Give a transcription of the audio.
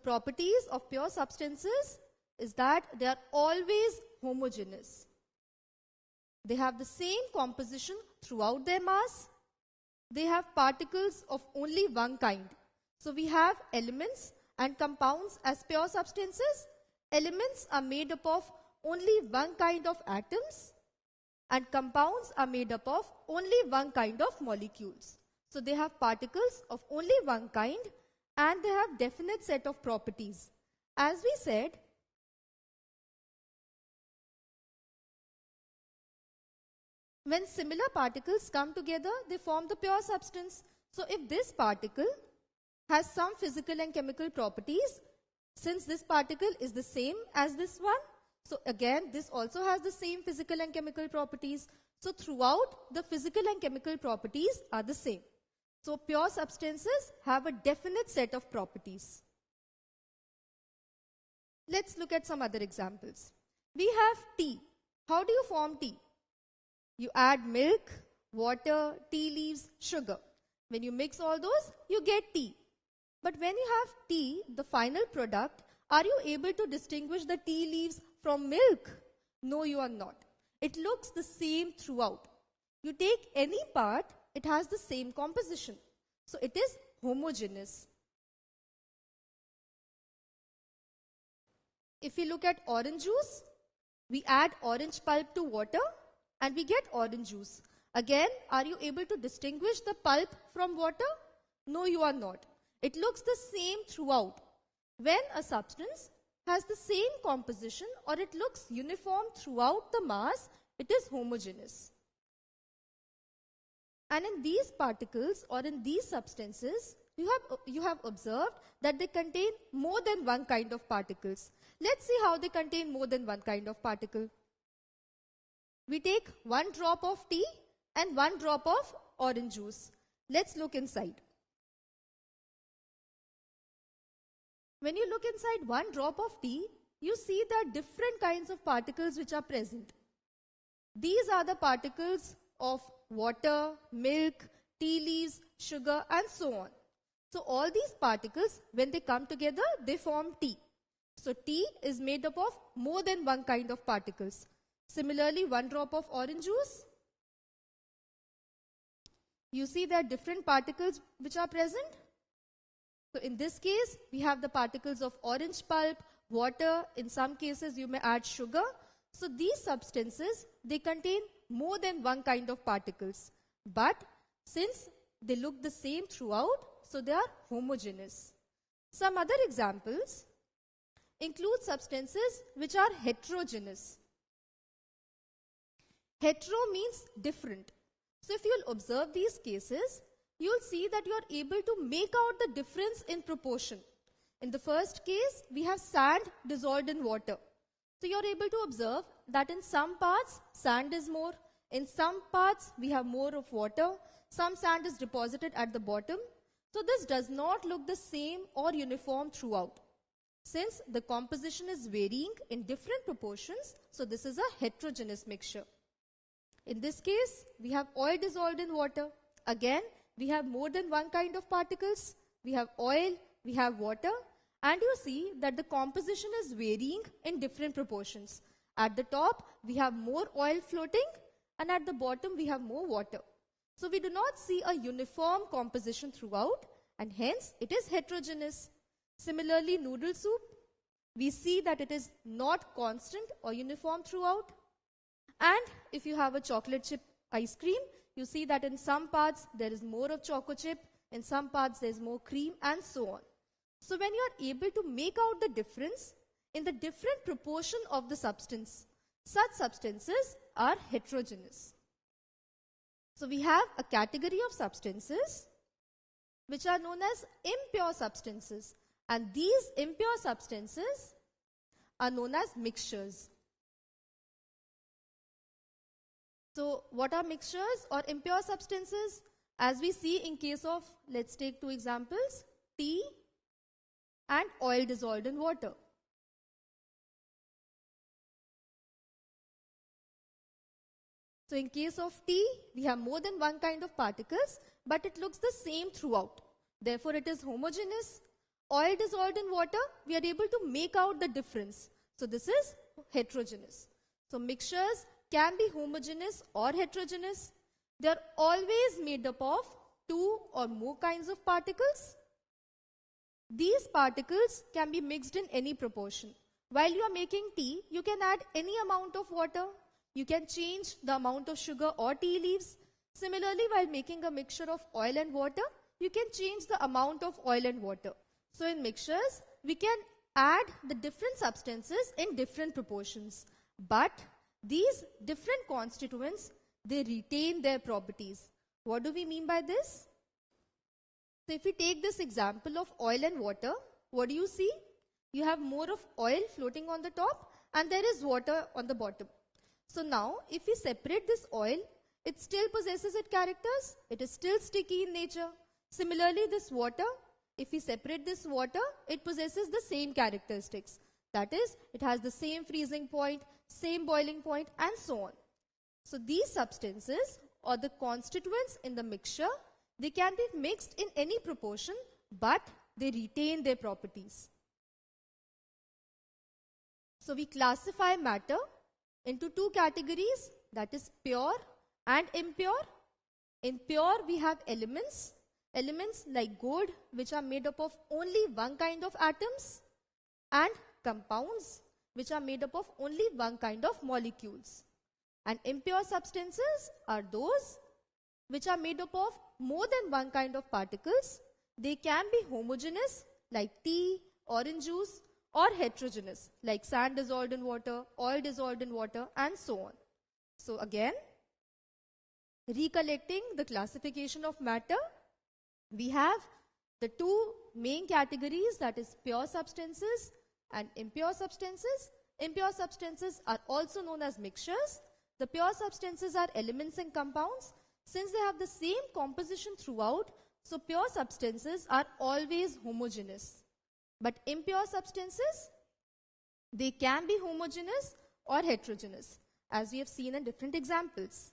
properties of pure substances is that they are always homogeneous. They have the same composition throughout their mass. They have particles of only one kind. So we have elements and compounds as pure substances. Elements are made up of only one kind of atoms, and compounds are made up of only one kind of molecules. So they have particles of only one kind, and they have definite set of properties. As we said, when similar particles come together, they form the pure substance. So if this particle has some physical and chemical properties, since this particle is the same as this one, so again this also has the same physical and chemical properties. So throughout, the physical and chemical properties are the same. So pure substances have a definite set of properties. Let's look at some other examples. We have tea. How do you form tea? You add milk, water, tea leaves, sugar. When you mix all those, you get tea. But when you have tea, the final product, are you able to distinguish the tea leaves from milk? No, you are not. It looks the same throughout. You take any part, it has the same composition. So it is homogeneous. If we look at orange juice, we add orange pulp to water and we get orange juice. Again, are you able to distinguish the pulp from water? No, you are not. It looks the same throughout. When a substance has the same composition or it looks uniform throughout the mass, it is homogeneous. And in these particles or in these substances, you have observed that they contain more than one kind of particles. Let's see how they contain more than one kind of particle. We take one drop of tea and one drop of orange juice. Let's look inside. When you look inside one drop of tea, you see there are different kinds of particles which are present. These are the particles of water, milk, tea leaves, sugar, and so on. So all these particles, when they come together, they form tea. So tea is made up of more than one kind of particles. Similarly, one drop of orange juice, you see there are different particles which are present. So in this case, we have the particles of orange pulp, water, in some cases you may add sugar. So these substances, they contain more than one kind of particles. But since they look the same throughout, so they are homogeneous. Some other examples include substances which are heterogeneous. Hetero means different. So if you will observe these cases, you will see that you are able to make out the difference in proportion. In the first case, we have sand dissolved in water. So you are able to observe that in some parts, sand is more. In some parts, we have more of water. Some sand is deposited at the bottom. So this does not look the same or uniform throughout. Since the composition is varying in different proportions, so this is a heterogeneous mixture. In this case, we have oil dissolved in water. Again, we have more than one kind of particles. We have oil, we have water, and you see that the composition is varying in different proportions. At the top, we have more oil floating, and at the bottom, we have more water. So we do not see a uniform composition throughout, and hence it is heterogeneous. Similarly, noodle soup, we see that it is not constant or uniform throughout. And if you have a chocolate chip ice cream, you see that in some parts there is more of choco chip, in some parts there is more cream, and so on. So when you are able to make out the difference in the different proportion of the substance, such substances are heterogeneous. So we have a category of substances which are known as impure substances, and these impure substances are known as mixtures. So what are mixtures or impure substances? As we see in case of, let's take two examples, tea and oil dissolved in water. So in case of tea, we have more than one kind of particles, but it looks the same throughout. Therefore, it is homogeneous. oil dissolved in water, we are able to make out the difference. So this is heterogeneous. So mixtures can be homogeneous or heterogeneous. They are always made up of two or more kinds of particles. These particles can be mixed in any proportion. While you are making tea, you can add any amount of water. You can change the amount of sugar or tea leaves. Similarly, while making a mixture of oil and water, you can change the amount of oil and water. So in mixtures, we can add the different substances in different proportions. But these different constituents, they retain their properties. What do we mean by this? So if we take this example of oil and water, what do you see? You have more of oil floating on the top and there is water on the bottom. So now if we separate this oil, it still possesses its characters. It is still sticky in nature. Similarly, this water, if we separate this water, it possesses the same characteristics. That is, it has the same freezing point, same boiling point, and so on. So these substances or the constituents in the mixture, they can be mixed in any proportion, but they retain their properties. So we classify matter into two categories, that is pure and impure. In pure, we have elements like gold, which are made up of only one kind of atoms, and compounds, which are made up of only one kind of molecules. And impure substances are those which are made up of more than one kind of particles. They can be homogeneous, like tea, orange juice, or heterogeneous, like sand dissolved in water, oil dissolved in water, and so on. So again, recollecting the classification of matter, we have the two main categories, that is pure substances and impure substances. Impure substances are also known as mixtures. The pure substances are elements and compounds. Since they have the same composition throughout, so pure substances are always homogeneous. But impure substances, they can be homogeneous or heterogeneous, as we have seen in different examples.